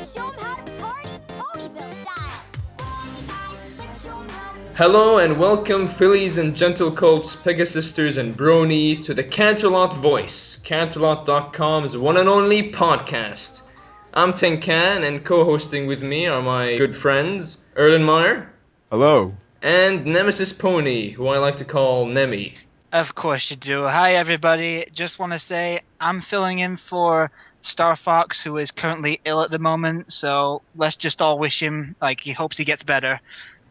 Let's show 'em how to party ponyville style. Hello and welcome, fillies and gentle colts, pegasisters and bronies, to the Canterlot Voice, Canterlot.com's one and only podcast. I'm Tenkan, and co-hosting with me are my good friends, Erlenmeyer. Hello. And Nemesis Pony, who I like to call Nemi. Of course you do. Hi, everybody. Just want to say I'm filling in for Star Fox, who is currently ill at the moment, so let's just all wish him, he hopes he gets better.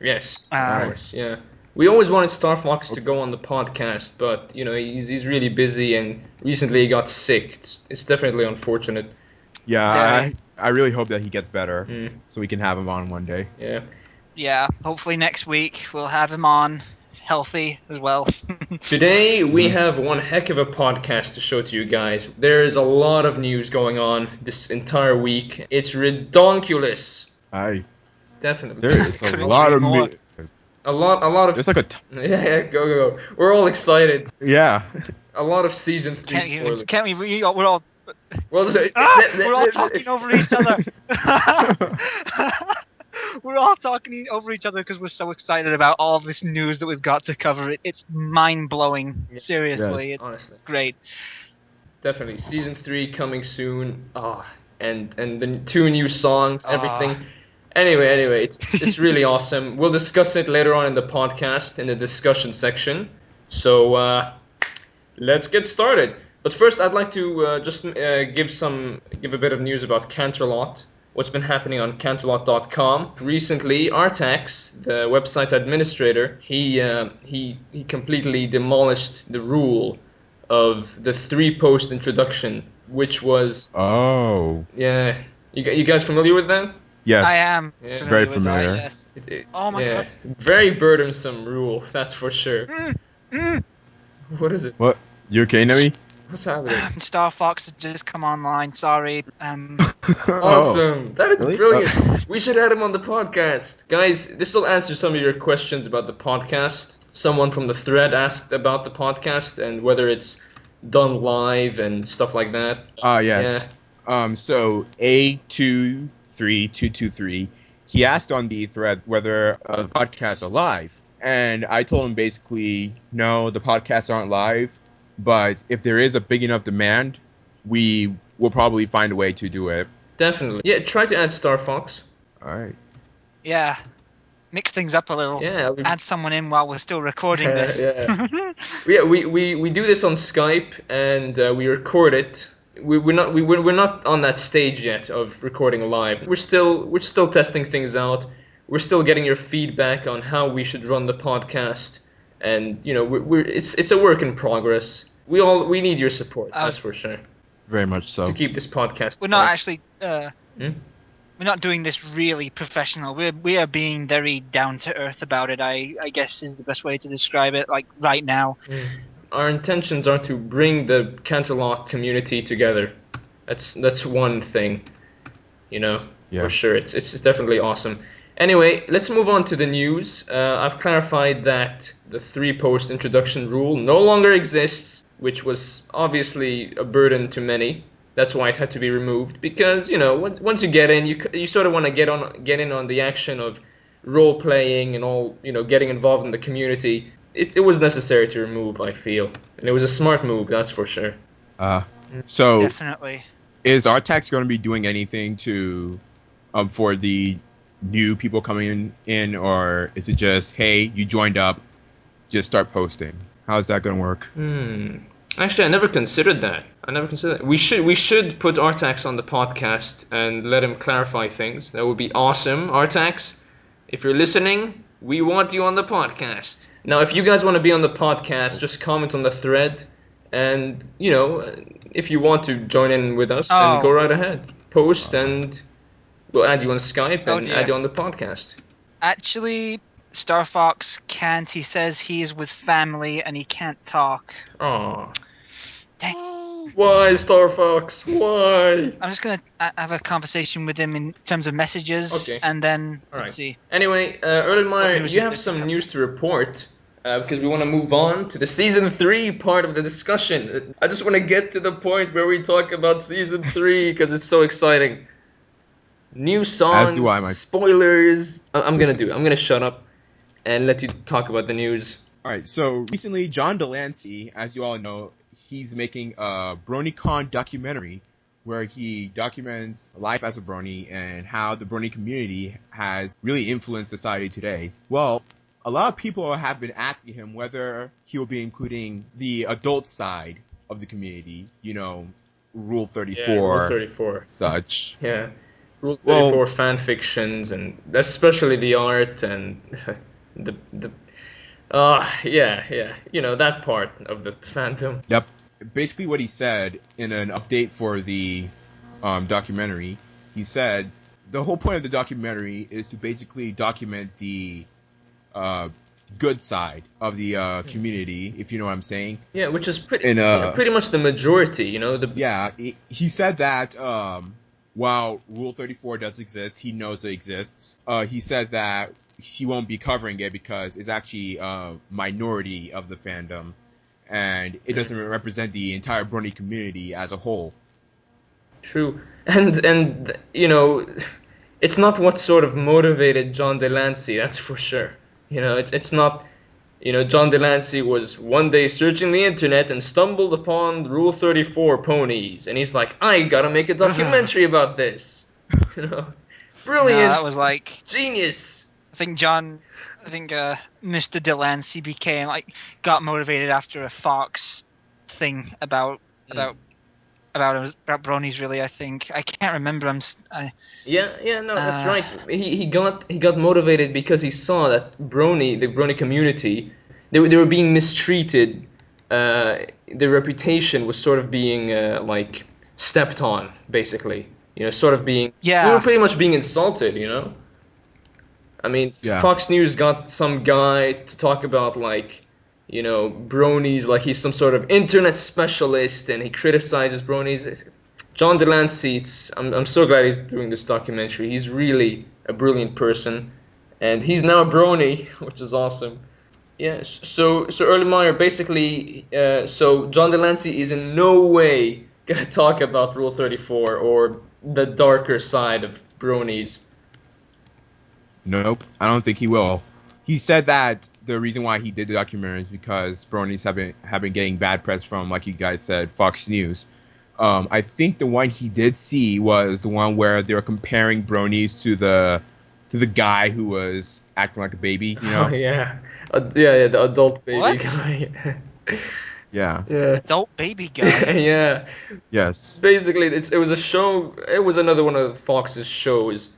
Yes, of course, yeah. We always wanted Star Fox to go on the podcast, but, he's really busy, and recently he got sick. It's definitely unfortunate. Yeah, I really hope that he gets better, so we can have him on one day. Yeah. Yeah, hopefully next week we'll have him on, healthy as well. Today we have one heck of a podcast to show to you guys. There is a lot of news going on this entire week. It's redonkulous. Aye. Definitely. There is a lot of A lot of. There's like a Yeah, go. We're all excited. yeah. A lot of season 3 spoilers. Can't we? We're all. Well, We're all talking over each other. We're all talking over each other because we're so excited about all this news that we've got to cover. It's mind-blowing. Seriously, Yes. it's honestly, great. definitely season 3 coming soon. And the 2 new songs, everything. Anyway, it's really awesome. We'll discuss it later on in the podcast in the discussion section. So let's get started. But first, I'd like to just give a bit of news about Canterlot. What's been happening on Canterlot.com. Recently, Artax, the website administrator, he completely demolished the rule of the 3-post introduction, which was... Oh. Yeah. You guys familiar with that? Yes. I am. Yeah. Very with that, familiar. yes. Oh my god. Very burdensome rule, that's for sure. What is it? What? You okay, Nemi? What's happening? Star Fox has just come online. Sorry. Awesome. That is Really? brilliant. We should have him on the podcast. Guys, this will answer some of your questions about the podcast. Someone from the thread asked about the podcast and whether it's done live and stuff like that. Yes. Yeah. So A23223, he asked on the thread whether the podcasts are live. And I told him basically, no, the podcasts aren't live. But if there is a big enough demand, we will probably find a way to do it. Definitely. Yeah, try to add Star Fox. All right. Yeah. Mix things up a little. Yeah. Add someone in while we're still recording this. Yeah, we do this on Skype and we record it. We're not on that stage yet of recording live. We're still testing things out. We're still getting your feedback on how we should run the podcast, and it's a work in progress. We need your support, that's for sure. Very much so. To keep this podcast. We're not actually. We're not doing this really professional. We are being very down to earth about it. I guess is the best way to describe it. Like right now. Our intentions are to bring the Canterlot community together. That's one thing, for sure. It's definitely awesome. Anyway, let's move on to the news. I've clarified that the 3-post introduction rule no longer exists, which was obviously a burden to many. That's why it had to be removed, because once you get in, you sort of want to get in on the action of role playing and all, getting involved in the community. It was necessary to remove, I feel, and it was a smart move, that's for sure. So Definitely. is Artax going to be doing anything to for the new people coming in, or is it just, hey, you joined up, just start posting? How's that going to work? Actually, I never considered that. We should put Artax on the podcast and let him clarify things. That would be awesome. Artax, if you're listening, we want you on the podcast. Now, if you guys want to be on the podcast, just comment on the thread, and if you want to join in with us, then go right ahead. Post and we'll add you on Skype and add you on the podcast. Actually, Star Fox can't. He says he's with family and he can't talk. Aw. Dang. Why, Star Fox? Why? I'm just going to have a conversation with him in terms of messages. Okay. And then, Alright. let's see. Anyway, Erlenmeyer, you have some news to report. Because we want to move on to the Season 3 part of the discussion. I just want to get to the point where we talk about Season 3, because it's so exciting. new As do I, songs, spoilers. I'm gonna shut up and let you talk about the news. All right, so recently, John Delancey, as you all know, he's making a BronyCon documentary where he documents life as a brony and how the brony community has really influenced society today. Well, a lot of people have been asking him whether he will be including the adult side of the community, Rule 34, Yeah, Rule 34. such. Yeah, Rule Well, 34 fan fictions and especially the art and the yeah, that part of the fandom. yep. Basically, what he said in an update for the documentary, he said the whole point of the documentary is to basically document the uh, good side of the community, if you know what I'm saying. Yeah, which is Yeah, pretty much the majority, the Yeah, he said that while Rule 34 does exist, he knows it exists. He said that he won't be covering it because it's actually a minority of the fandom, and it doesn't represent the entire brony community as a whole. True. And it's not what sort of motivated John Delancey, that's for sure. It's not. John Delancey was one day searching the internet and stumbled upon Rule 34 ponies, and he's like, I gotta make a documentary about this. You know, No, brilliant, that was like genius. I think Mr. Delancey got motivated after a Fox thing about bronies. Really, I think I can't remember. Yeah, no, that's right. He got motivated because he saw that the Brony community, they were being mistreated. Their reputation was sort of being like stepped on, basically. Sort of being. We were Yeah. pretty much being insulted. I mean, Yeah. Fox News got some guy to talk about bronies, like he's some sort of internet specialist, and he criticizes bronies. John Delancey, I'm so glad he's doing this documentary. He's really a brilliant person, and he's now a brony, which is awesome. Yeah, so Erlenmeyer basically, so John Delancey is in no way gonna talk about Rule 34 or the darker side of bronies. Nope, I don't think he will. He said that the reason why he did the documentary is because bronies have been getting bad press from, like you guys said, Fox News. I think the one he did see was the one where they were comparing bronies to the guy who was acting like a baby. Oh yeah, yeah, the adult baby What? guy. Yeah. Yeah. Adult baby guy. Yeah. Yes. Basically, it was a show. It was another one of Fox's shows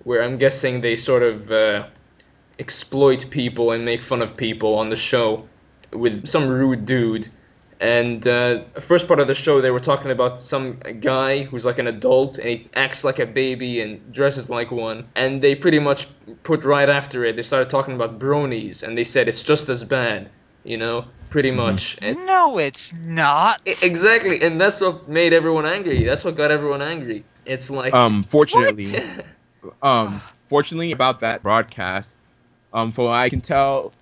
where I'm guessing they sort of exploit people and make fun of people on the show with some rude dude. And first part of the show, they were talking about some guy who's like an adult and he acts like a baby and dresses like one. And they pretty much put right after it, they started talking about bronies and they said it's just as bad, pretty much. And No, it's not. exactly, and that's what made everyone angry. That's what got everyone angry. It's like, Fortunately, fortunately about that broadcast, from what I can tell,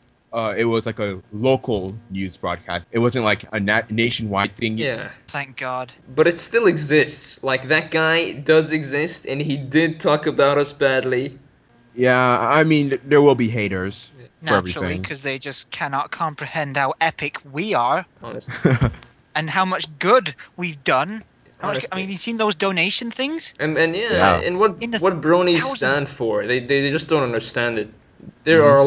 it was like a local news broadcast. It wasn't like a nationwide thing. yeah. Thank God. But it still exists. Like, that guy does exist, and he did talk about us badly. Yeah, I mean, there will be haters for Naturally, everything. because they just cannot comprehend how epic we are Honestly. and how much good we've done. Honestly. You've seen those donation things? And yeah, Yeah. and what In the bronies thousands. stand for? They just don't understand it. There Mhm. are a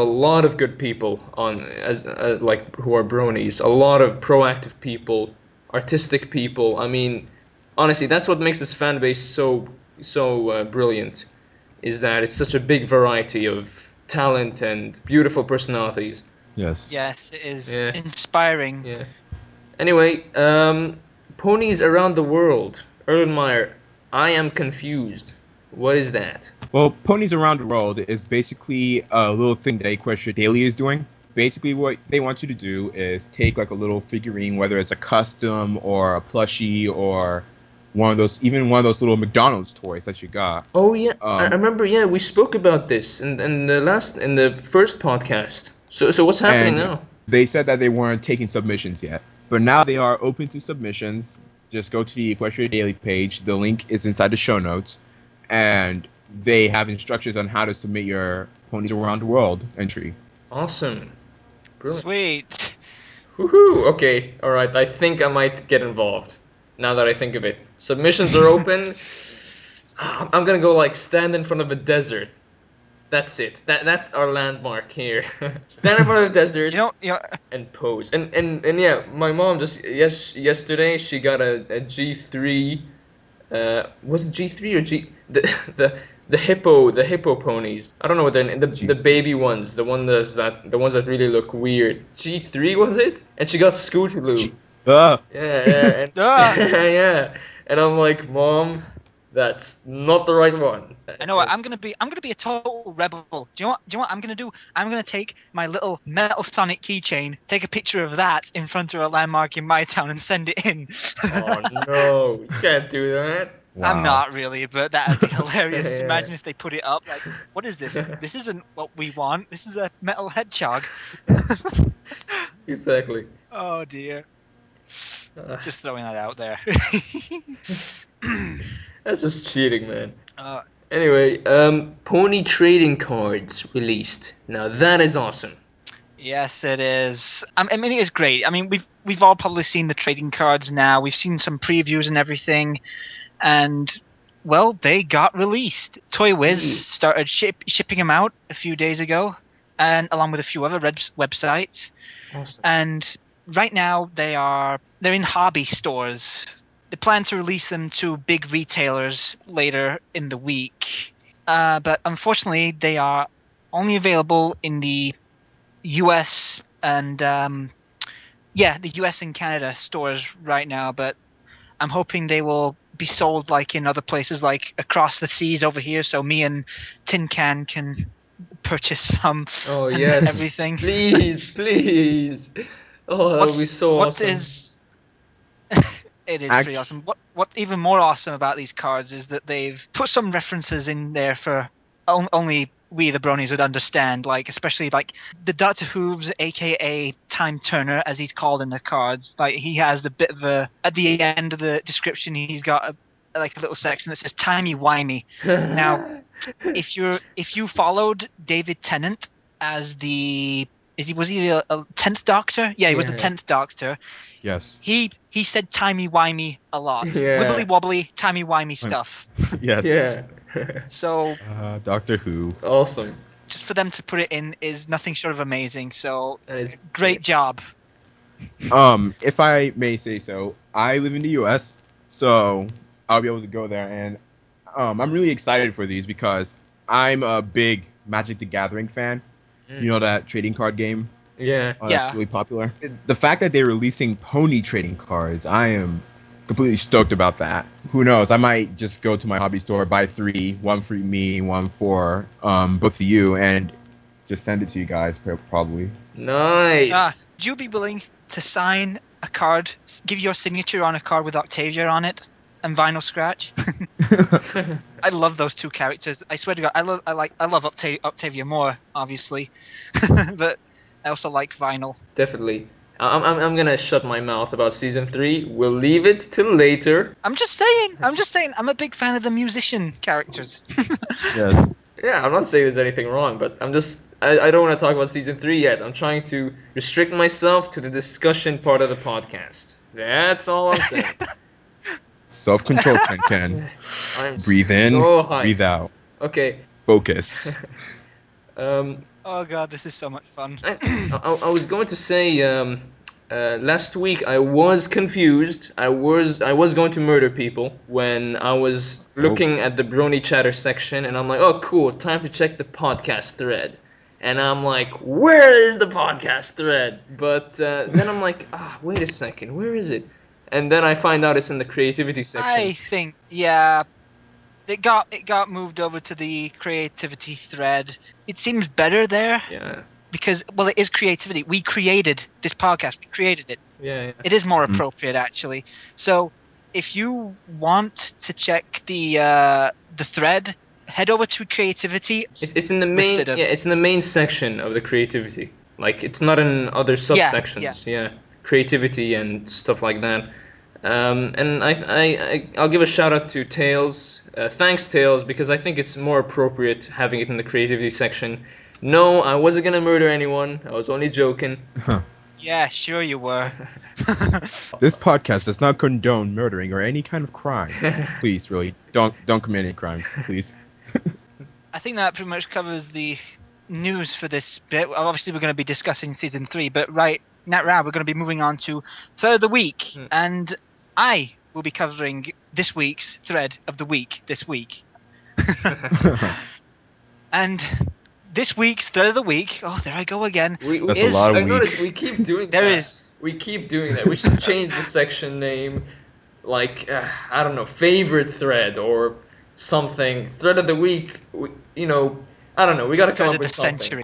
lot of good people like who are bronies. A lot of proactive people, artistic people. I mean, honestly, that's what makes this fan base so brilliant. Is that it's such a big variety of talent and beautiful personalities. Yes. Yes, it is Yeah. inspiring. Yeah. Anyway, ponies around the world. Erlenmeyer, I am confused. What is that? Well, Ponies Around the World is basically a little thing that Equestria Daily is doing. Basically, what they want you to do is take like a little figurine, whether it's a custom or a plushie or one of those little McDonald's toys that you got. Oh yeah, I Um, remember. Yeah, we spoke about this in the first podcast. So what's happening And now? they said that they weren't taking submissions yet, but now they are open to submissions. Just go to the Equestria Daily page. The link is inside the show notes, and they have instructions on how to submit your ponies around the world entry. Awesome. Brilliant. Sweet. Woohoo! Okay, alright, I think I might get involved. Now that I think of it. Submissions are open. I'm gonna go like stand in front of a desert. That's it. That's our landmark here. Stand in front of the desert and pose. And yeah, my mom just yesterday she got a G3. Was it G3 or the hippo ponies? I don't know what they're the G3. baby ones, the ones that really look weird. G3 was it? And she got Scootaloo. G- uh, Yeah, and yeah, and I'm like, Mom, that's not the right one. I know what I'm gonna be a total rebel. Do you know what I'm gonna do? I'm gonna take my little metal Sonic keychain, take a picture of that in front of a landmark in my town and send it in. Oh no, you can't do that. I'm wow. not really, but that'd be hilarious. Yeah. Imagine if they put it up like, what is this? This isn't what we want. This is a metal hedgehog. Exactly. Oh dear. Uh, Just throwing that out there. that's just cheating, man. uh, Anyway, pony trading cards released. Now that is awesome. yes, it is. I mean, it is great. I mean, we've all probably seen the trading cards now. We've seen some previews and everything, and well, they got released. Toy Wiz Sweet. started shipping them out a few days ago, and along with a few other websites. Awesome. And right now they're in hobby stores. They plan to release them to big retailers later in the week, but unfortunately they are only available in the U.S. and the U.S. and Canada stores right now. But I'm hoping they will be sold like in other places, like across the seas over here, so me and Tin Can purchase some Oh and yes. everything. Please, please. Oh, that would be so awesome. It is pretty awesome. What even more awesome about these cards is that they've put some references in there for only we the bronies would understand, like especially like the Dr. Hooves, aka Time Turner, as he's called in the cards. Like he has the bit of a at the end of the description, he's got like a little section that says "timey wimey." Now, if you followed David Tennant as the was he a 10th Doctor? Yeah, he was the Yeah. 10th Doctor. Yes. He said timey wimey a lot. Yeah. Wibbly wobbly, timey wimey stuff. Yes. Yeah. So Doctor Who. Awesome. just for them to put it in is nothing short of amazing. So That is great job. If I may say so, I live in the U.S., so I'll be able to go there, and I'm really excited for these because I'm a big Magic the Gathering fan. You know that trading card game? Yeah. Yeah. That's really popular. The fact that they're releasing pony trading cards, I am completely stoked about that. Who knows? I might just go to my hobby store, buy 3, one for me, one for both of you, and just send it to you guys probably. Nice. Would you be willing to sign a card, give your signature on a card with Octavia on it and vinyl scratch? I love those two characters. I swear to God, I love Octavia more, obviously, but I also like vinyl. Definitely. I'm gonna shut my mouth about season 3. We'll leave it till later. I'm just saying. I'm a big fan of the musician characters. Yes. Yeah, I'm not saying there's anything wrong, but I don't want to talk about season 3 yet. I'm trying to restrict myself to the discussion part of the podcast. That's all I'm saying. Self-control, Ken. I'm Breathe in, so hyped. breathe out. Okay. Focus. Oh God, this is so much fun. I was going to say last week I was confused. I was going to murder people when I was looking at the Brony Chatter section, and I'm like, oh cool, time to check the podcast thread. And I'm like, where is the podcast thread? But then I'm like, wait a second, where is it? And then I find out it's in the creativity section. I think, yeah, it got moved over to the creativity thread. It seems better there. Yeah. Because, well, it is creativity. We created this podcast. We created it. Yeah. It is more appropriate, actually. So, if you want to check the thread, head over to creativity. It's in the main it's in the main section of the creativity. Like it's not in other subsections. Yeah. Creativity and stuff like that. And I'll give a shout out to Tails. Thanks, Tails, because I think it's more appropriate having it in the creativity section. No, I wasn't gonna murder anyone. I was only joking. Yeah, sure you were. This podcast does not condone murdering or any kind of crime. Please, really, don't commit any crimes, please. I think that pretty much covers the news for this bit. Obviously, we're going to be discussing season 3, but right now we're going to be moving on to thread of the week, and I will be covering this week's thread of the week this week. And this week's thread of the week, oh, there I go again. That's a lot of I week. noticed we keep doing There that. is. We keep doing that. We should change the section name, like I don't know, favorite thread or something. Thread of the week. I don't know. We gotta come Thread up of with the something. century.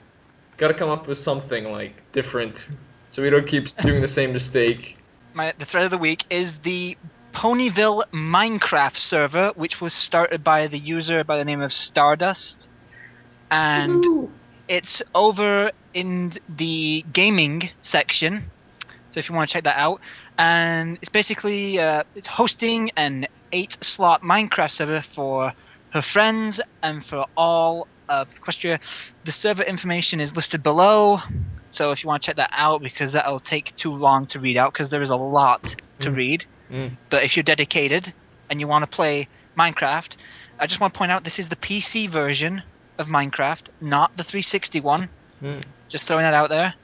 Gotta come up with something like different, so we don't keep doing the same mistake. The thread of the week is the Ponyville Minecraft server, which was started by the user by the name of Stardust, and Woo. it's over in the gaming section. So if you want to check that out, and it's basically it's hosting an 8-slot Minecraft server for her friends and for all of Equestria. The server information is listed below, so if you want to check that out, because that'll take too long to read out, because there is a lot to read. But if you're dedicated and you want to play Minecraft, I just want to point out this is the PC version of Minecraft, not the 360 one. Just throwing that out there.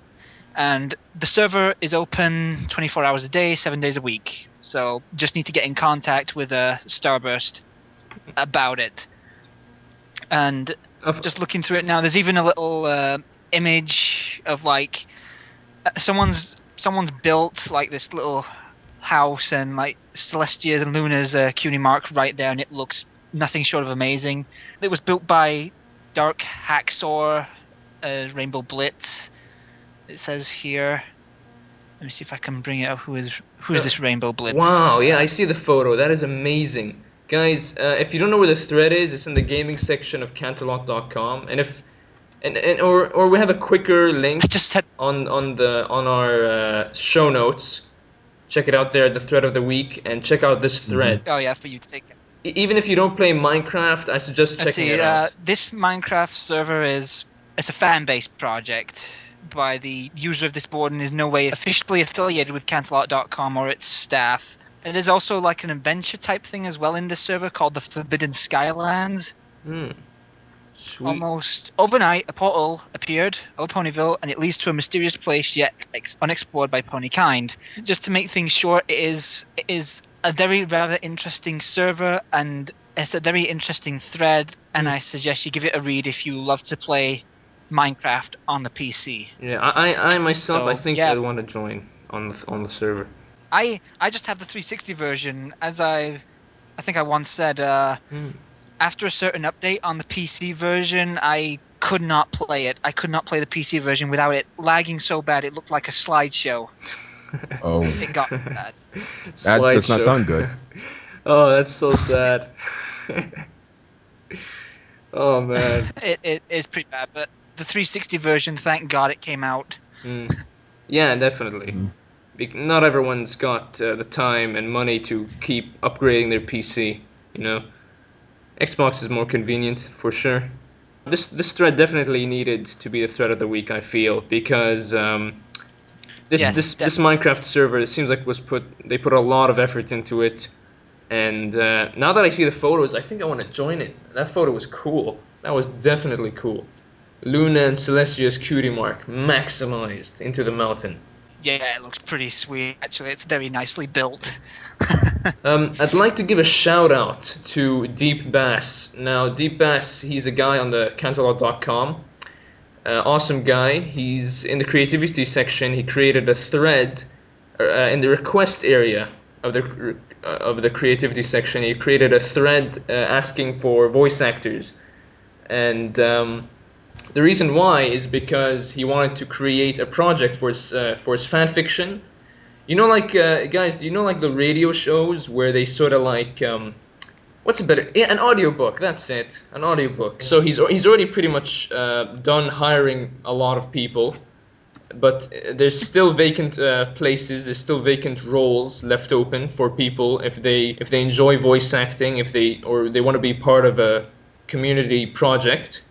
And the server is open 24 hours a day, 7 days a week. So just need to get in contact with Starburst about it. And just looking through it now, there's even a little image of like someone's built like this little house, and like Celestia's and Luna's cutie mark right there, and it looks nothing short of amazing. It was built by Dark Hacksaw, Rainbow Blitz. It says here. Let me see if I can bring it up. Who is this Rainbow Blitz? Wow, yeah, I see the photo. That is amazing. Guys, if you don't know where the thread is, it's in the gaming section of Canterlot.com. And or we have a quicker link on our show notes. Check it out there, the thread of the week, and check out this thread. Oh yeah, for you to take it. Even if you don't play Minecraft, I suggest checking it out. This Minecraft server it's a fan-based project by the user of this board and is no way officially affiliated with Canterlot.com or its staff. And there's also like an adventure type thing as well in this server called the Forbidden Skylands. Sweet. Almost overnight, a portal appeared over Ponyville, and it leads to a mysterious place yet unexplored by Ponykind. Just to make things short, it is a very rather interesting server, and it's a very interesting thread, and I suggest you give it a read if you love to play Minecraft on the PC. Yeah, I myself, So, I think yeah. I want to join on the server. I just have the 360 version, as I think I once said. After a certain update on the PC version, I could not play it. I could not play the PC version without it lagging so bad it looked like a slideshow. Oh, It got bad. that does not Slideshow. sound good. Oh, that's so sad. Oh man. It is pretty bad, but the 360 version, thank God it came out. Yeah, definitely. Not everyone's got the time and money to keep upgrading their PC, you know. Xbox is more convenient for sure. This thread definitely needed to be the thread of the week, I feel, because this Minecraft server, it seems like they put a lot of effort into it, and now that I see the photos, I think I want to join it. That photo was cool. That was definitely cool. Luna and Celestia's cutie mark maximized into the mountain. Yeah, it looks pretty sweet. Actually, it's very nicely built. I'd like to give a shout out to Deep Bass. Now, Deep Bass, he's a guy on the Canterlot.com. Awesome guy. He's in the creativity section. He created a thread in the request area of the creativity section. He created a thread asking for voice actors, and the reason why is because he wanted to create a project for his fan fiction. You know, like guys, do you know like the radio shows where they sort of like what's a better? Yeah, an audiobook. That's it, an audiobook. So he's already pretty much done hiring a lot of people, but there's still vacant places. There's still vacant roles left open for people if they enjoy voice acting, if they want to be part of a community project.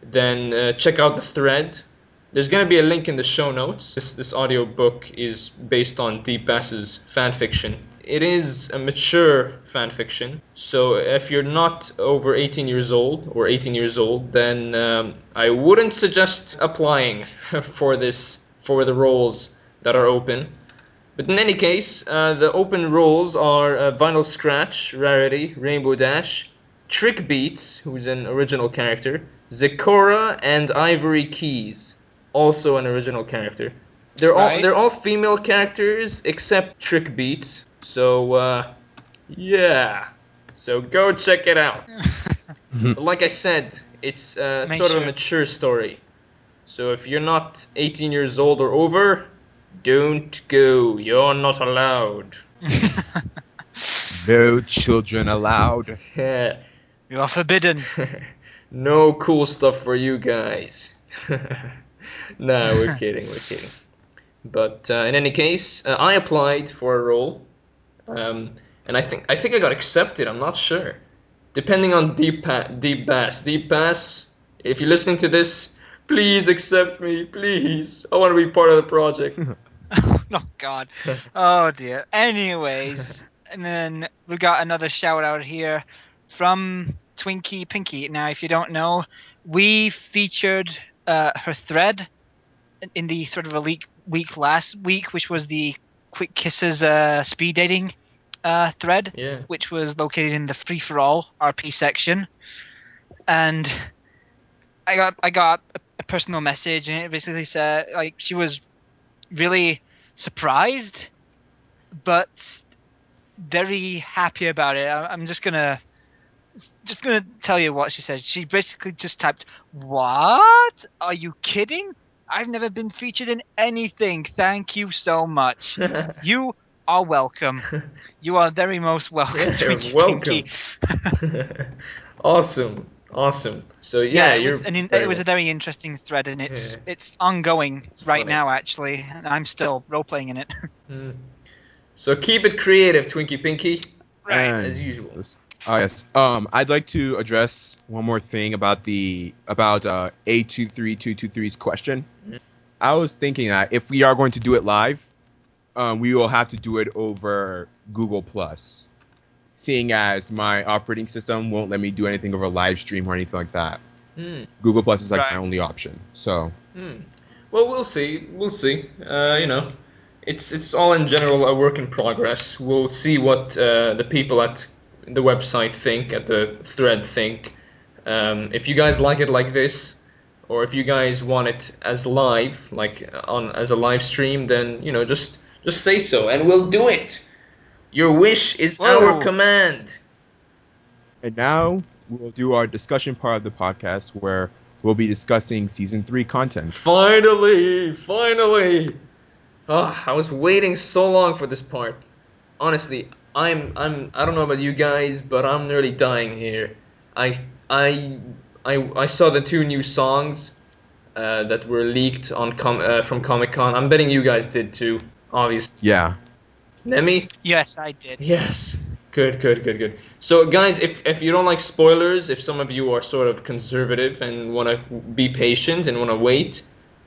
Then check out the thread. There's gonna be a link in the show notes. This audio book is based on Deep Bass's fan fiction. It is a mature fan fiction, so if you're not over 18 years old or 18 years old, then I wouldn't suggest applying for the roles that are open. But in any case, the open roles are Vinyl Scratch, Rarity, Rainbow Dash, Trick Beats, who's an original character, Zecora, and Ivory Keys, also an original character. They're all female characters except Trick Beats. So yeah, so go check it out. But like I said, it's sort of a mature story. So if you're not 18 years old or over, don't go. You're not allowed. No children allowed. You are forbidden. No cool stuff for you guys. No, we're kidding, we're kidding. But in any case, I applied for a role, and I think I got accepted. I'm not sure, depending on Deep Bass. Deep Bass, if you're listening to this, please accept me, please. I want to be part of the project. Oh God. Oh dear. Anyways, and then we got another shout out here from Twinkie Pinky. Now, if you don't know, we featured her thread in the sort of a week last week, which was the Quick Kisses speed dating thread, Yeah. which was located in the free for all RP section, and I got a personal message, and it basically said like she was really surprised, but very happy about it. I'm just gonna tell you what she said. She basically just typed, "What? Are you kidding? I've never been featured in anything. Thank you so much. You are welcome. You are very most welcome." Yeah, Twinkie welcome. Pinky. Awesome, awesome. So yeah, you're it very was a welcome. very interesting thread, and Yeah. it's ongoing It's right funny. now actually, and I'm still role playing in it. So keep it creative, Twinkie Pinky, Right. as And usual. yes. I'd like to address one more thing about A23223's question. I was thinking that if we are going to do it live, we will have to do it over Google Plus, seeing as my operating system won't let me do anything over live stream or anything like that. Google Plus is like my only option. So Well, we'll see. We'll see. You know, it's all in general a work in progress. We'll see what the people at the website think, at the thread think. If you guys like it like this, or if you guys want it as live, like on as a live stream, then you know just say so, and we'll do it. Your wish is our Whoa. command. and now we'll do our discussion part of the podcast where we'll be discussing season 3 content. Finally, finally. I was waiting so long for this part. Honestly, I don't know about you guys, but I'm nearly dying here. I I I saw the two new songs that were leaked from Comic Con. I'm betting you guys did too, obviously. Yeah. Nemi? Yes, I did. Yes. Good, good, good, good. So, guys, if you don't like spoilers, if some of you are sort of conservative and want to be patient and want to wait,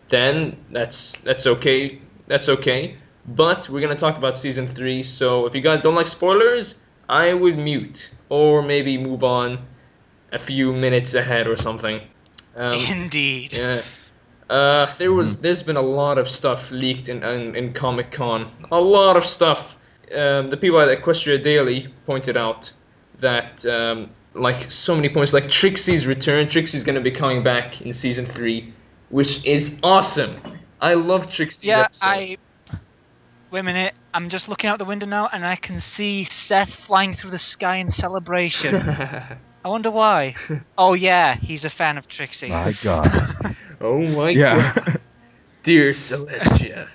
then that's okay. That's okay. But we're gonna talk about season 3. So if you guys don't like spoilers, I would mute or maybe move on a few minutes ahead or something. Indeed. Yeah. There's been a lot of stuff leaked in Comic Con. A lot of stuff. The people at Equestria Daily pointed out that like so many points, like Trixie's return. Trixie's gonna be coming back in season 3, which is awesome. I love Trixie's Yeah, episode. wait a minute. I'm just looking out the window now, and I can see Seth flying through the sky in celebration. I wonder why. Oh yeah, he's a fan of Trixie. My God. Oh my Yeah. god. Dear Celestia.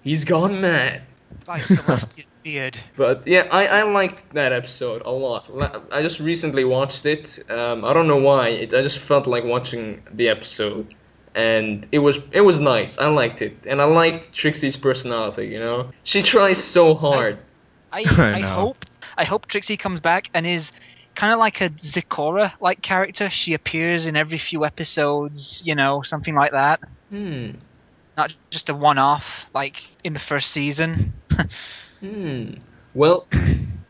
He's gone mad. By Celestia's beard. But yeah, I liked that episode a lot. I just recently watched it. I don't know why. I just felt like watching the episode. and it was nice. I liked it, and I liked Trixie's personality. You know, she tries so hard. I know. hope Trixie comes back and is kind of like a Zikora like character. She appears in every few episodes, something like that. Hmm. Not just a one-off like in the first season. Hmm. Well,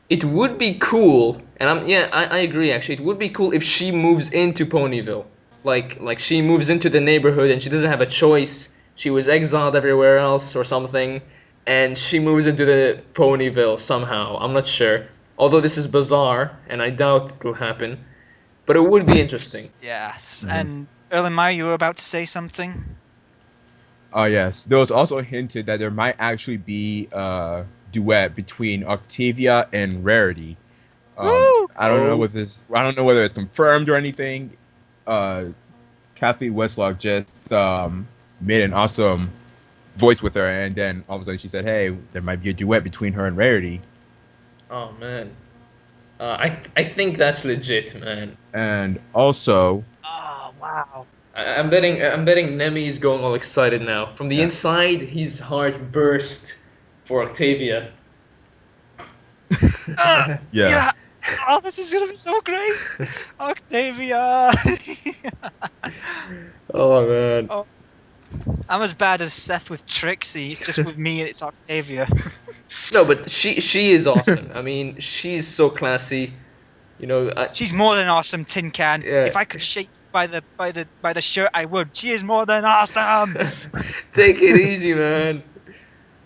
it would be cool, and I agree actually. It would be cool if she moves into Ponyville. Like she moves into the neighborhood and she doesn't have a choice. She was exiled everywhere else or something, and she moves into the Ponyville somehow. I'm not sure. Although this is bizarre, and I doubt it will happen, but it would be interesting. Yes. Mhm. And Erlenmeyer, you were about to say something? Oh yes, there was also hinted that there might actually be a duet between Octavia and Rarity. Woo! Oh. I don't know whether it's confirmed or anything. Uh, Kathy Westlock just made an awesome voice with her, and then all of a sudden she said, "Hey, there might be a duet between her and Rarity." Oh man. I think that's legit, man. And also, Oh, wow. I'm betting Nemi's going all excited now. From the yeah, inside, his heart burst for Octavia. yeah, Yeah. Oh, this is gonna be so great. Octavia. Oh man. Oh, I'm as bad as Seth with Trixie. It's just with me, it's Octavia. No, but she is awesome. I mean, she's so classy. You know, She's more than awesome, Tin Can. yeah. If I could shake you by the shirt, I would. She is more than awesome. Take it easy, man.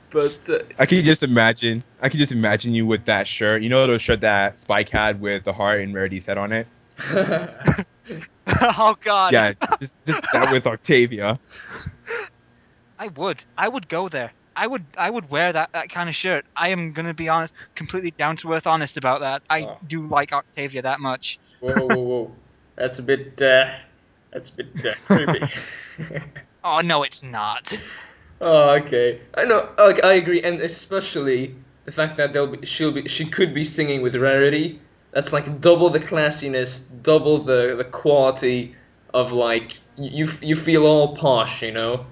But I can just imagine you with that shirt. You know the shirt that Spike had with the heart and Rarity's head on it. Oh God. Yeah, just that with Octavia. I would go there. I would wear that kind of shirt. I am gonna be honest, completely down to earth honest about that. I Oh, do like Octavia that much. whoa, whoa, whoa. That's a bit. That's a bit creepy. Oh no, it's not. Oh, okay. I know. Like, I agree, and especially the fact that she could be singing with Rarity. That's like double the classiness, double the quality of like you feel all posh, you know.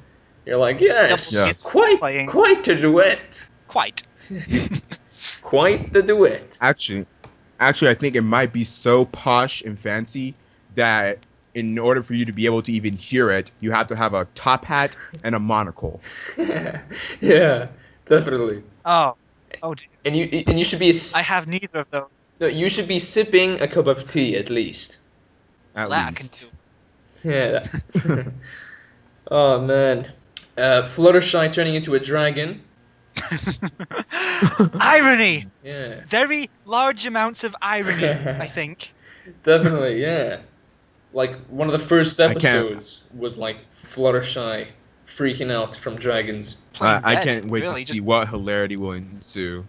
You're like, Double yes, Yes. guitar quite playing. quite a duet, Quite. quite the duet. Actually, I think it might be so posh and fancy that in order for you to be able to even hear it, you have to have a top hat and a monocle, Yeah, definitely. Oh. Oh dear. And you should be I have neither of those. no, you should be sipping a cup of tea at least. at Well, that I can least. do. Yeah. Oh man. Fluttershy turning into a dragon. Irony. Yeah. Very large amounts of irony, I think. Definitely, yeah. Like one of the first I can't. episodes was like Fluttershy freaking out from dragons. Plain I dead, can't wait to really. see Just what hilarity will ensue.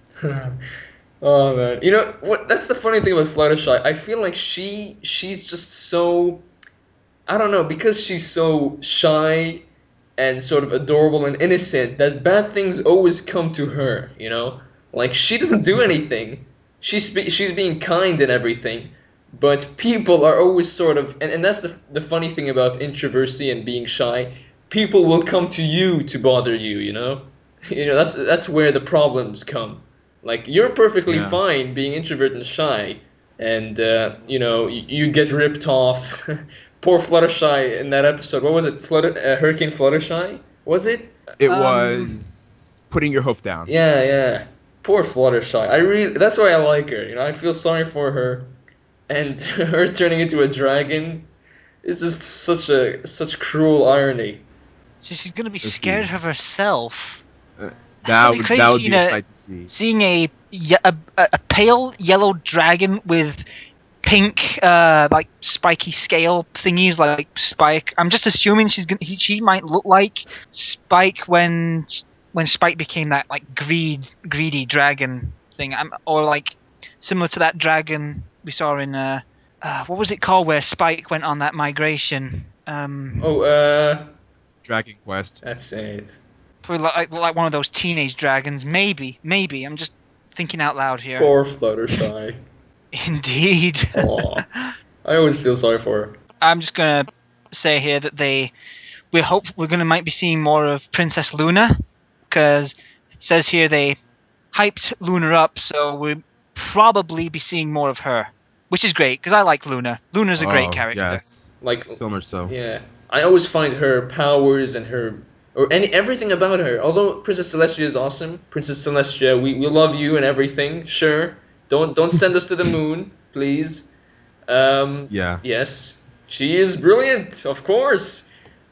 Oh man. You know what that's the funny thing about Fluttershy. I feel like she's just so I don't know, because she's so shy and sort of adorable and innocent, that bad things always come to her, you know? Like, she doesn't do anything. She's being kind and everything, but people are always sort of, and that's the funny thing about introversy and being shy. People will come to you to bother you, you know? You know, that's where the problems come. Like, you're perfectly Yeah. fine being introvert and shy, and you know you get ripped off. Poor Fluttershy in that episode. What was it? Hurricane Fluttershy? Was it? It um was putting your hoof down. Yeah, yeah. Poor Fluttershy. I really. That's why I like her. You know, I feel sorry for her, and her turning into a dragon. It's just such cruel irony. she's gonna be Let's see. scared of herself. Uh, That's gonna be crazy that would seeing be a a sight to see. seeing a pale yellow dragon with pink like spiky scale thingies like Spike. I'm just assuming she might look like Spike when Spike became that like greedy dragon thing. Or like similar to that dragon we saw in what was it called where Spike went on that migration? Oh, Dragon Quest. that's it. Probably like one of those teenage dragons. Maybe. I'm just thinking out loud here. Poor Fluttershy. Indeed. Aw. I always feel sorry for her. I'm just gonna say here that they we hope we're gonna might be seeing more of Princess Luna, because it says here they hyped Luna up, so we'll probably be seeing more of her, which is great because I like Luna. Luna's a great Oh, character. yes. Like, So much so. yeah, I always find her powers and her or everything about her. Although Princess Celestia is awesome, Princess Celestia, we love you and everything. Sure, don't send us to the moon, please. Yeah. Yes, she is brilliant, of course.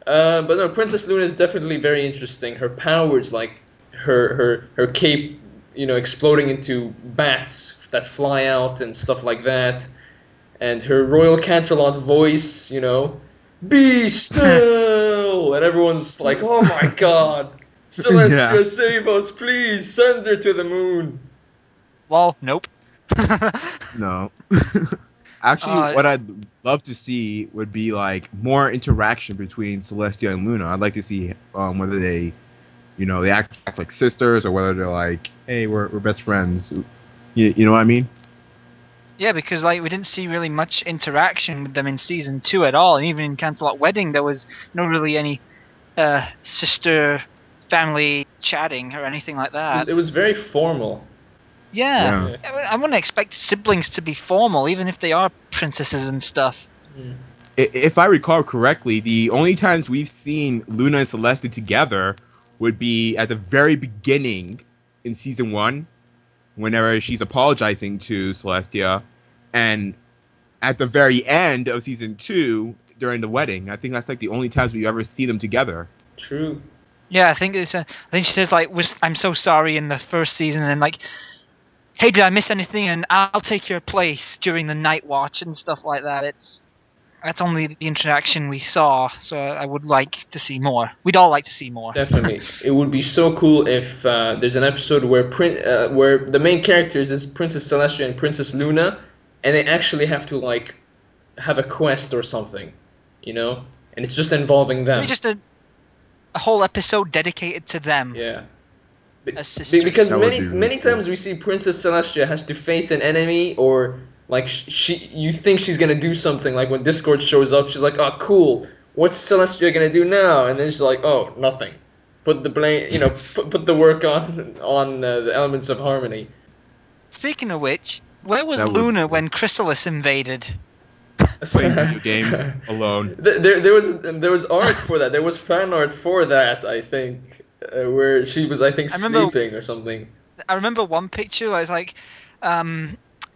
But no, Princess Luna is definitely very interesting. Her powers, like her cape, exploding into bats that fly out and stuff like that, and her Royal Canterlot voice, be still, and everyone's like, oh my God, Yeah. Celestia, save us, please, send her to the moon. Well, nope. No. Actually, uh, what I'd love to see would be like more interaction between Celestia and Luna. I'd like to see whether they act like sisters or whether they're like, hey, we're best friends. You know what I mean? yeah, because like we didn't see really much interaction with them in season 2 at all, and even in Canterlot Wedding there was no really any sister family chatting or anything like It was, that. it was very formal. Yeah, Yeah. Yeah. I wouldn't expect siblings to be formal, even if they are princesses and stuff. Mm. If I recall correctly, the only times we've seen Luna and Celestia together would be at the very beginning in season 1, whenever she's apologizing to Celestia, and at the very end of season 2 during the wedding. I think that's like the only times we ever see them together. True. Yeah, I think she says like, I'm so sorry in the first season, and like, hey, did I miss anything? And I'll take your place during the night watch and stuff like that. That's only the interaction we saw, so I would like to see more. We'd all like to see more. Definitely, it would be so cool if there's an episode where the main characters is Princess Celestia and Princess Luna, and they actually have to like have a quest or something, and it's just involving Maybe them. just a whole episode dedicated to them Yeah. as sisters. Because That would many be really many cool. times we see Princess Celestia has to face an enemy or like you think she's gonna do something like when Discord shows up she's like, oh cool, what's Celestia gonna do now, and then she's like, oh, nothing, put the blame, put the work on the elements of harmony. Speaking of which, where was That would Luna when Chrysalis invaded? playing video games alone. There was art for that, there was fan art for that, I think, where she was, I think, I remember sleeping or something. I remember one picture. I was like,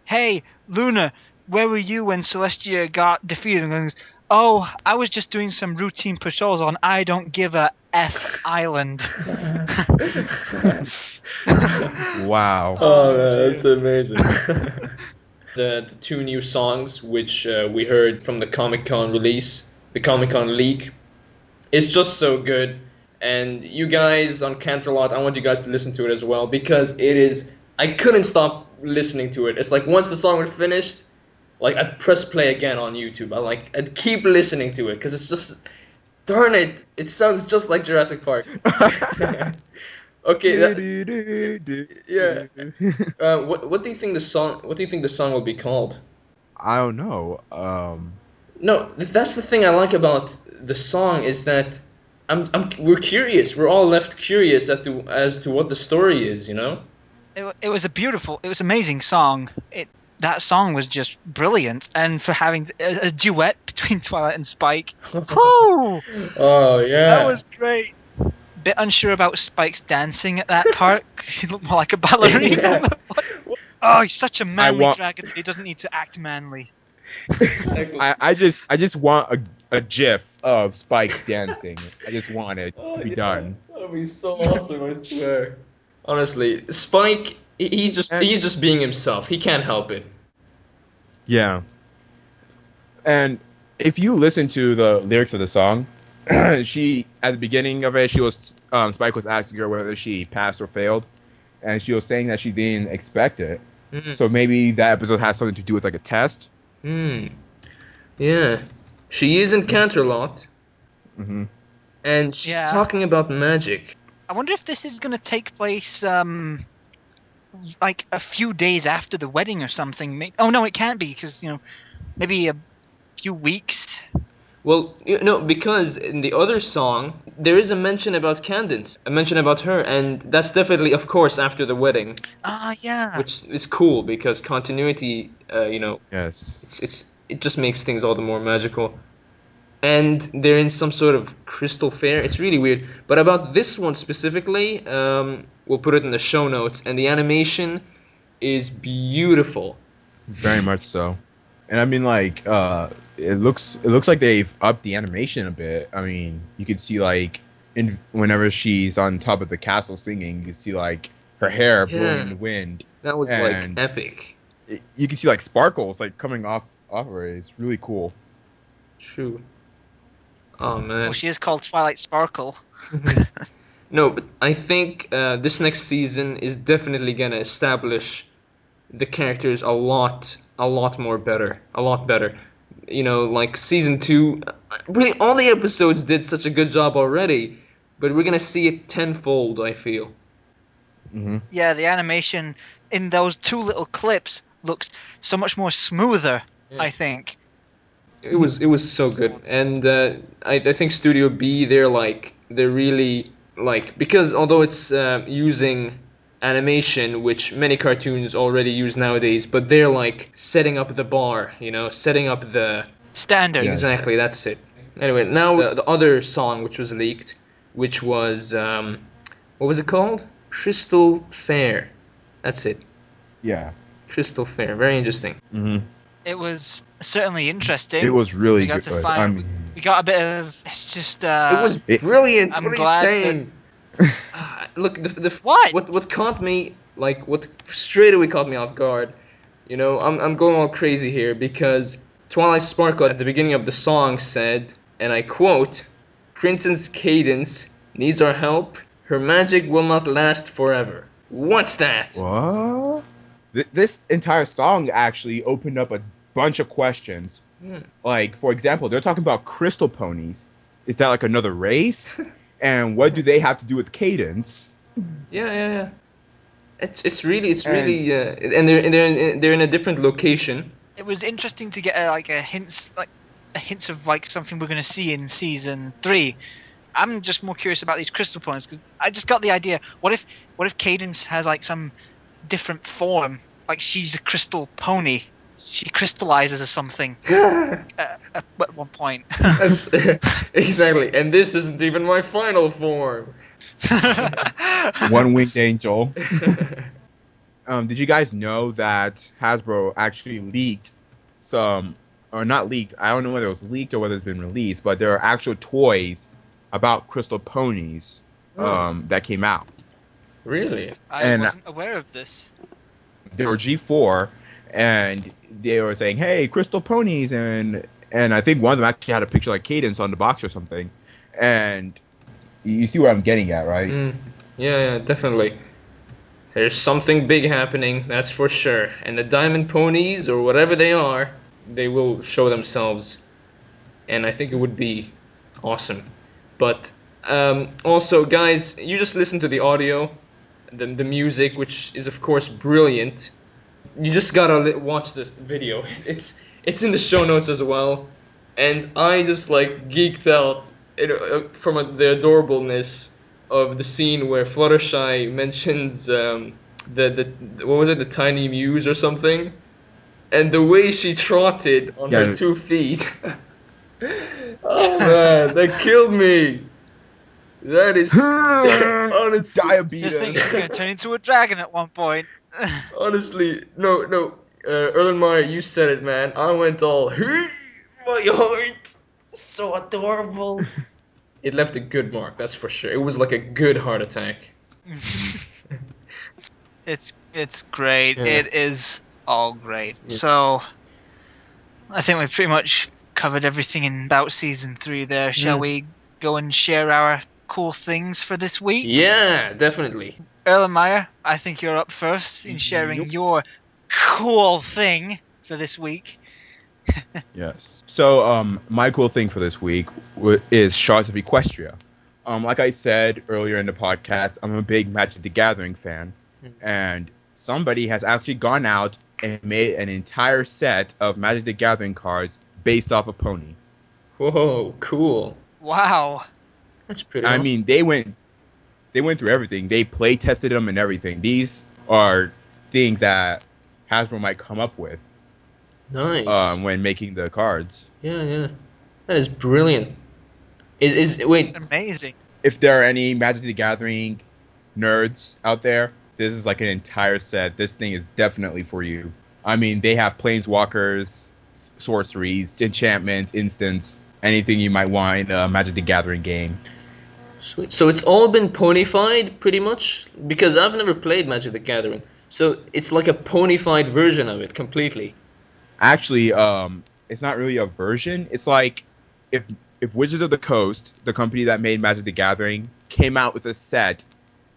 "Hey, Luna, where were you when Celestia got defeated?" And goes, "Oh, I was just doing some routine patrols on I don't give a F island." Wow. Oh man, that's dear. amazing. The two new songs which we heard from the Comic Con release, the Comic Con leak, it's just so good. And you guys on Canterlot, I want you guys to listen to it as well because it is. I couldn't stop listening to it. It's like once the song was finished, like I'd press play again on YouTube. I'd keep listening to it because it's just, darn it, it sounds just like Jurassic Park. Okay, yeah. What do you think the song? What do you think the song will be called? I don't know. No, that's the thing I like about the song is that we're curious. We're all left curious as to what the story is. It was it was amazing song. That song was just brilliant, and for having a duet between Twilight and Spike, whoo, Oh that yeah. was great. Bit unsure about Spike's dancing at that part. He looked more like a ballerina. Yeah. Oh, he's such a I manly want. dragon. He doesn't need to act manly. Exactly. I just want a GIF of Spike dancing. I just want it Oh to be yeah, done. that'd be so awesome. I swear. Honestly, Spike, And he's just being himself. He can't help it. yeah. And if you listen to the lyrics of the song, she at the beginning of it, she was Spike was asking her whether she passed or failed, and she was saying that she didn't expect it. Mm. So maybe that episode has something to do with like a test. Hmm. Yeah. She is in Canterlot, Hmm. and she's Yeah. talking about magic. I wonder if this is going to take place like a few days after the wedding or something. Oh no, it can't be because maybe a few weeks. Well, because in the other song there is a mention about Candace, a mention about her, and that's definitely, of course, after the wedding, Ah, yeah. which is cool because continuity, Yes. it just makes things all the more magical. And they're in some sort of crystal fair. It's really weird. But about this one specifically, we'll put it in the show notes. And the animation is beautiful. Very much so. And I mean, like, it looks like they've upped the animation a bit. I mean, you can see like whenever she's on top of the castle singing, you can see like her hair blowing in Yeah, the wind, that was like and epic. you can see like sparkles like coming off of her. It's really cool. True. Oh Well, man. she is called Twilight Sparkle. No, but I think this next season is definitely gonna establish the characters a lot more better, a lot better. Like season two, really all the episodes did such a good job already, but we're gonna see it tenfold, I feel. Hmm. Yeah, the animation in those two little clips looks so much more smoother, Yeah. I think. It was so good, and I think Studio B, they're really like, because although it's using animation which many cartoons already use nowadays, but they're like setting up the bar, setting up the Standard. Yes. exactly, that's it. Anyway, now the other song which was leaked, which was what was it called? Crystal Fair. That's it. Yeah. Crystal Fair. Very interesting. Hmm. It was certainly It interesting. was really We got to good. I find. mean, We got a bit of. It's just. It was it. brilliant. I'm What are you glad that. saying? Look, What? what caught me, like, what straight away caught me off guard. I'm going all crazy here because Twilight Sparkle at the beginning of the song said, and I quote, "Princess Cadence needs our help. Her magic will not last forever." What's that? What? This entire song actually opened up a bunch of questions. Hmm. Like, for example, they're talking about crystal ponies. Is that like another race? And what do they have to do with cadence? Yeah, yeah, yeah. It's And really and they're in a different location. It was interesting to get a hints of like something we're going to see in season 3. I'm just more curious about these crystal points because I just got the idea. What if Cadence has like some different form? Like she's a crystal pony. She crystallizes or something at one point. That's exactly. And this isn't even my final form. one winged angel. Did you guys know that Hasbro actually leaked some, or not leaked? I don't know whether it was leaked or whether it's been released, but there are actual toys about crystal ponies Oh, that came out, really? I and wasn't aware of this. they were G4, and they were saying, "Hey, crystal ponies," and I think one of them actually had a picture like Cadence on the box or something, and you see where I'm getting at, right? Mm, yeah, yeah, definitely. There's something big happening, that's for sure. And the diamond ponies, or whatever they will show themselves. And I think it would be awesome. But also, guys, you just listen to the audio, the music, which is of course brilliant. You just gotta watch this video. It's in the show notes as well, and I just like geeked out from the adorableness of the scene where Fluttershy mentions the what was it, the tiny muse or something, and the way she trotted on her Yeah, 2 feet. Oh man, that killed me. That is honestly. Just think she's diabetes. going to turn into a dragon at one point. Honestly, no, no. Erlenmeyer, you said it, man. I went all, my heart, so adorable. It left a good mark, that's for sure. It was like a good heart attack. Mhm. It's great. Yeah. It is all great. Yeah. So I think we've pretty much covered everything in about season 3 there. Shall Mm. we go and share our cool things for this week? Yeah, definitely. Erlenmeyer, I think you're up first in sharing Nope. your cool thing for this week. Yes. So, my cool thing for this week is Shards of Equestria. Like I said earlier in the podcast, I'm a big Magic the Gathering fan, Mm. and somebody has actually gone out and made an entire set of Magic the Gathering cards based off a pony. Whoa, cool. Wow. That's pretty I awesome. mean, they went through everything. They play tested them and everything. These are things that Hasbro might come up with Nice. when making the cards. Yeah, yeah. That is brilliant. Wait. Amazing. If there are any Magic the Gathering nerds out there, this is like an entire set. This thing is definitely for you. I mean, they have planeswalkers, sorceries, enchantments, instants, anything you might want in a Magic the Gathering game. Sweet. So it's all been ponyfied pretty much? Because I've never played Magic the Gathering. So it's like a ponyfied version of it completely. Actually, it's not really a version. It's like if if Wizards of the Coast, the company that made Magic the Gathering, came out with a set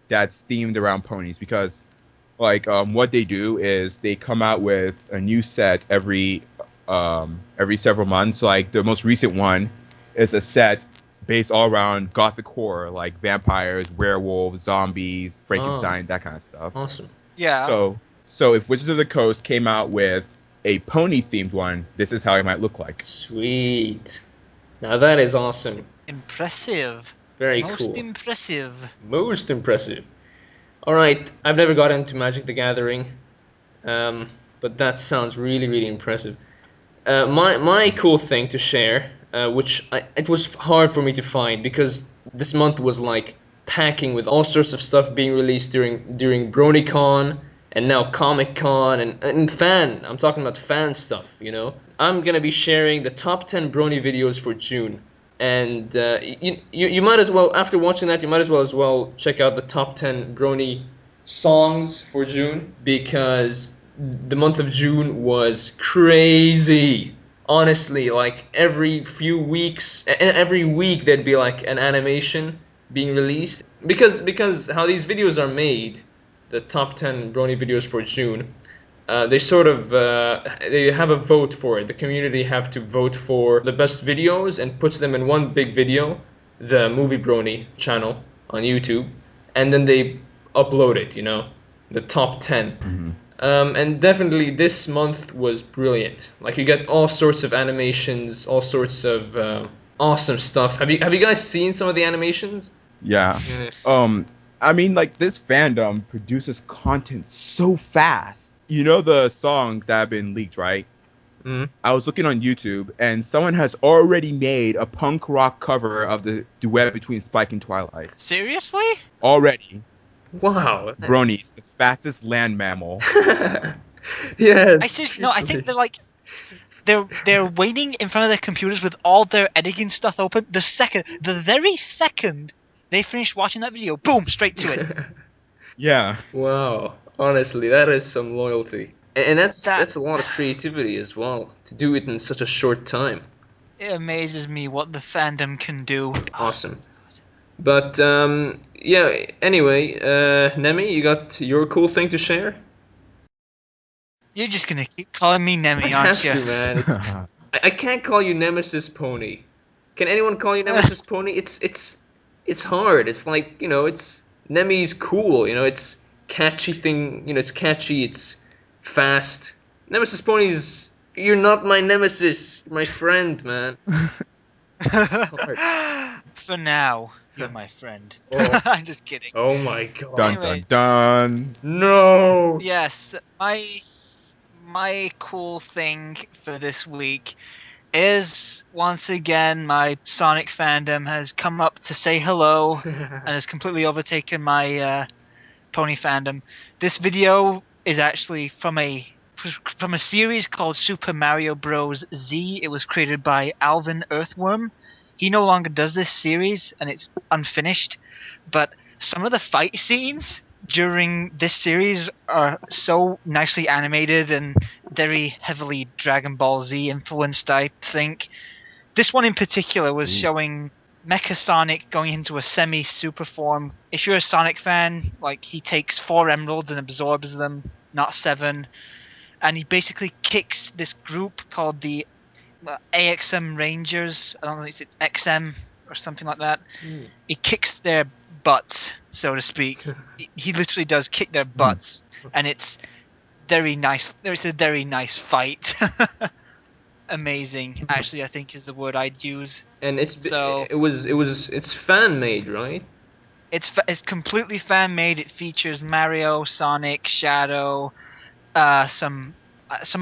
that's themed around ponies, because like what they do is they come out with a new set every several months. Like the most recent one is a set based all around gothic horror, like vampires, werewolves, zombies, Oh, Frankenstein, that kind of stuff. awesome. Yeah. So if Wizards of the Coast came out with a pony themed one, this is how it might look like. Sweet. Now that is awesome. Impressive. Very Most cool. impressive. Most impressive. Alright, I've never got into Magic the Gathering, but that sounds really, really impressive. My cool thing to share, it was hard for me to find because this month was like packing with all sorts of stuff being released during BronyCon and now Comic Con and fan. I'm talking about fan stuff, you know. I'm gonna be sharing the top 10 Brony videos for June, and you might as well, after watching that, you might as well check out the top 10 Brony songs for June because the month of June was crazy. Honestly, like every week there'd be like an animation being released because how these videos are made, the top 10 Brony videos for June. They sort of they have a vote for it. The community have to vote for the best videos and puts them in one big video, the Movie Brony channel on YouTube, and then they upload it. You know, the top 10. Mm-hmm. And definitely this month was brilliant. Like you get all sorts of animations, all sorts of awesome stuff. Have you guys seen some of the animations? Yeah. Yeah. I mean, like this fandom produces content so fast. You know the songs that have been leaked, right? Mm. I was looking on YouTube, and someone has already made a punk rock cover of the duet between Spike and Twilight. Seriously? Already, Wow. bronies, the fastest land mammal. Yeah, I think no. I think seriously. they're like they're waiting in front of their computers with all their editing stuff open. The very second they finish watching that video, boom, straight to it. Yeah. Wow, honestly, that is some loyalty. And That that's a lot of creativity as well to do it in such a short time. it amazes me what the fandom can do. Awesome. But yeah, anyway, Nemi, you got your cool thing to share? You're just gonna keep calling me I Nemi, aren't have you? to, man. I can't call you Nemesis Pony. Can anyone call you Nemesis Pony? It's hard. It's like, you know, it's Nemi's cool, you know, it's catchy thing, you know, it's catchy, it's fast. Nemesis Pony's you're not my nemesis, you're my friend, man. It's hard. For now, you're my friend. Oh, I'm just kidding. oh my god. Dun Anyway, dun dun. No. yes, my cool thing for this week is once again my Sonic fandom has come up to say hello and has completely overtaken my pony fandom. This video is actually from a series called Super Mario Bros. Z. It was created by Alvin Earthworm. He no longer does this series and it's unfinished, but some of the fight scenes during this series are so nicely animated and very heavily Dragon Ball Z influenced, I think. This one in particular was showing Mecha Sonic going into a semi-super form. If you're a Sonic fan, like he takes 4 emeralds and absorbs them, not 7, and he basically kicks this group called the AXM Rangers. I don't know if it's XM or something like that. He kicks their butts, so to speak. He literally does kick their butts, and it's very nice. It's a very nice fight. amazing. Actually, I think is the word I'd use. And So it's fan made, right? it's completely fan made. It features Mario, Sonic, Shadow, some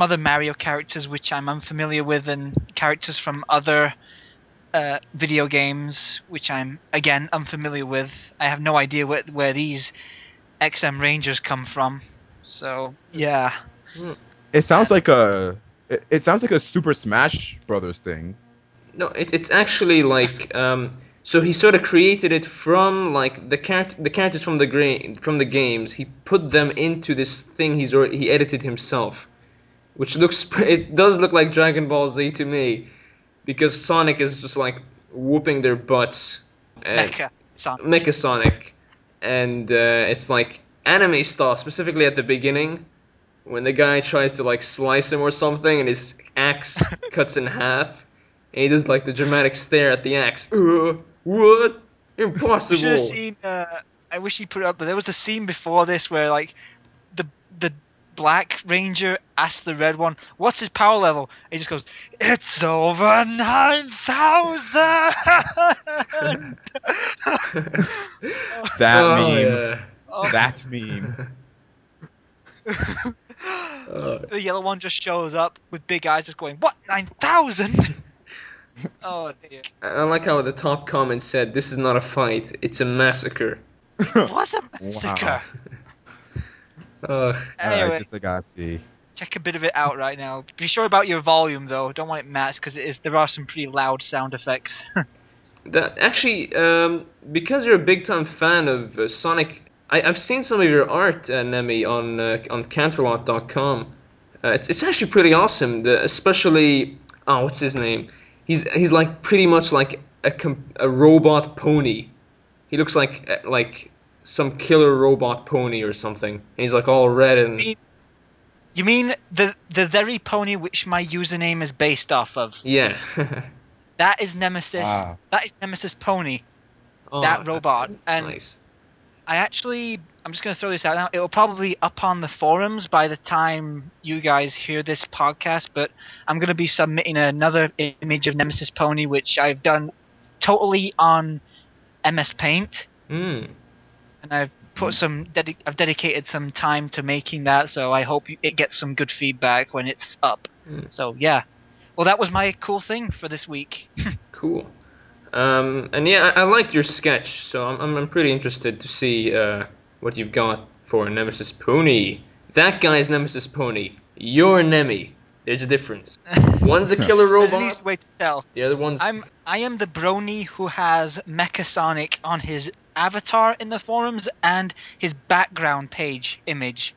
other Mario characters which I'm unfamiliar with, and characters from other video games which I'm again unfamiliar with. I have no idea where these XM Rangers come from. So yeah. Hmm. It sounds like it sounds like a Super Smash Brothers thing. No, it's actually like so he sort of created it from like the characters from from the games. He put them into this thing he edited himself, which looks it does look like Dragon Ball Z to me, because Sonic is just like whooping their butts and Mecha Sonic. Mecha Sonic, and it's like anime style, specifically at the beginning when the guy tries to like slice him or something and his axe cuts in half and he does like the dramatic stare at the axe. What? You should have Impossible. seen. I wish he put it up, but there was a scene before this where like the Black Ranger asked the Red one, "What's his power level?" And he just goes, "It's over 9,000." That Oh meme. yeah. Oh. That meme. The yellow one just shows up with big eyes, just going, "What 9,000?" Oh dear. I like how the top comment said, "This is not a fight, it's a massacre." It was a Wow. massacre. Ugh. All right, Anyway, this I gotta see. check a bit of it out right now. Be sure about your volume though. Don't want it matched because there are some pretty loud sound effects. That actually, because you're a big time fan of Sonic, I've seen some of your art, Nemi, on Canterlot.com. It's actually pretty awesome. Especially, oh, what's his name? He's like pretty much like a robot pony. He looks like some killer robot pony or something. And he's like all red and You mean the very pony which my username is based off of? yeah. That is Nemesis. Ah. That is Nemesis Pony. Oh, That that's robot. And nice. I'm just gonna throw this out now. It'll probably be up on the forums by the time you guys hear this podcast. But I'm gonna be submitting another image of Nemesis Pony, which I've done totally on MS Paint, Hmm. and I've put I've dedicated some time to making that. So I hope it gets some good feedback when it's up. Hmm. So yeah. Well, that was my cool thing for this week. Cool. And yeah, I liked your sketch, so I'm pretty interested to see what you've got for Nemesis Pony. That guy's Nemesis Pony. You're Nemi. There's a difference. One's a killer There's an robot. easy way to tell. The other one's I am the brony who has Mecha Sonic on his avatar in the forums and his background page image,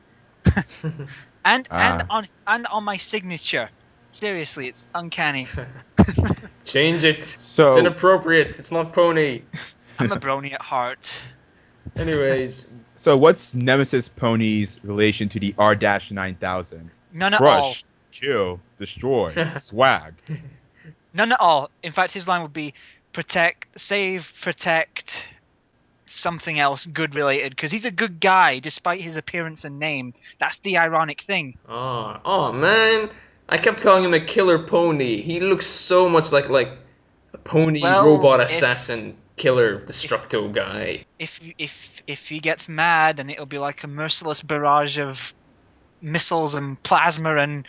and Ah. on my signature. Seriously, it's uncanny. change it. It's So inappropriate. It's not Pony. I'm a brony at heart. Anyways, so what's Nemesis Pony's relation to the R-9000? None at all. Crush, kill, destroy, swag. None at all. In fact, his line would be save, protect, something else good related, because he's a good guy despite his appearance and name. That's the ironic thing. oh man, I kept calling him a killer pony. He looks so much like a pony Well, robot if- assassin killer destructo guy. If he gets mad, then it'll be like a merciless barrage of missiles and plasma and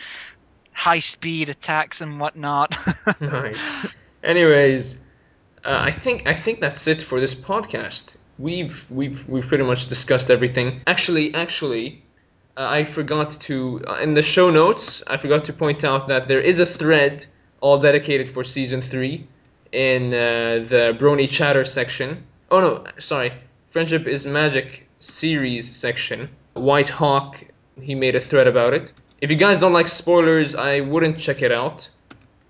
high speed attacks and whatnot. Nice. Anyways, I think that's it for this podcast. We've pretty much discussed everything. Actually, I forgot to in the show notes. I forgot to point out that there is a thread all dedicated for season 3 in the Brony Chatter section. Oh no, sorry, Friendship is Magic series section. White Hawk, he made a thread about it. If you guys don't like spoilers, I wouldn't check it out.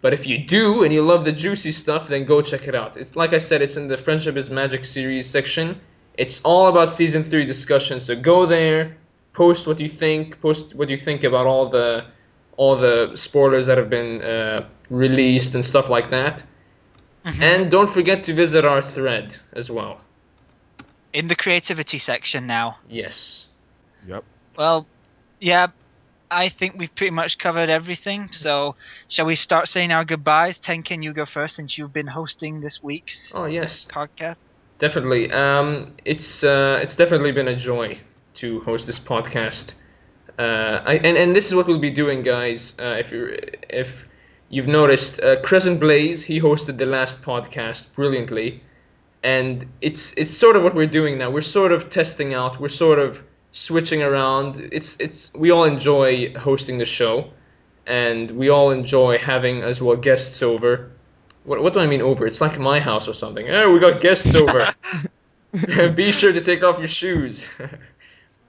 But if you do and you love the juicy stuff, then go check it out. It's like I said, it's in the Friendship is Magic series section. It's all about season 3 discussion. So go there, post what you think about all the spoilers that have been released and stuff like that. Mhm. And don't forget to visit our thread as well. In the creativity section now. Yes. Yep. Well, yeah, I think we've pretty much covered everything. So, shall we start saying our goodbyes? Tenkin, you go first since you've been hosting this week's Oh yes, podcast. definitely. It's definitely been a joy to host this podcast. And this is what we'll be doing, guys. If you've noticed, Crescent Blaze, he hosted the last podcast brilliantly, and it's sort of what we're doing now. We're sort of testing out. We're sort of switching around. It's we all enjoy hosting the show, and we all enjoy having as well guests over. What do I mean over? It's like my house or something. Oh, we got guests over. Be sure to take off your shoes.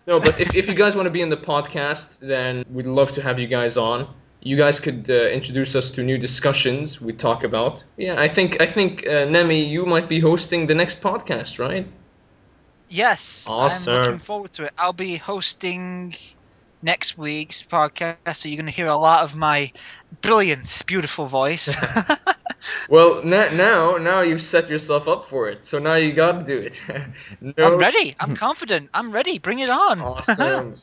No, but if you guys want to be in the podcast, then we'd love to have you guys on. You guys could introduce us to new discussions we talk about. Yeah, I think Nemi, you might be hosting the next podcast, right? Yes, Awesome. I'm looking forward to it. I'll be hosting next week's podcast, so you're going to hear a lot of my brilliant, beautiful voice. Well, now you've set yourself up for it, so now you gotta do it. No. I'm ready. I'm confident. I'm ready. Bring it on. Awesome.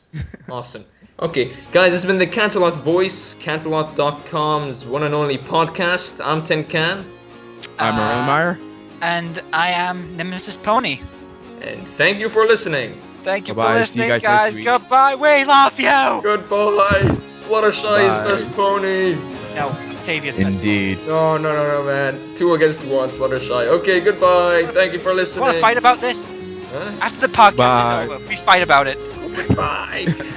Awesome. Okay, guys, this has been the Canterlot Voice, Canterlot.com's one and only podcast. I'm Tin Can. I'm Erlenmeyer. And I am Nemesis Pony. And thank you for listening. Thank you Bye-bye. for See you listening, guys guys. next week. Goodbye. We love you. Goodbye. Fluttershy is Bye. best pony. No, Octavia's best. Indeed. No, man. 2 against 1, Fluttershy. Okay, goodbye. Thank you for listening. Want to fight about this? Huh? After the podcast Bye. is over, we fight about it. Goodbye.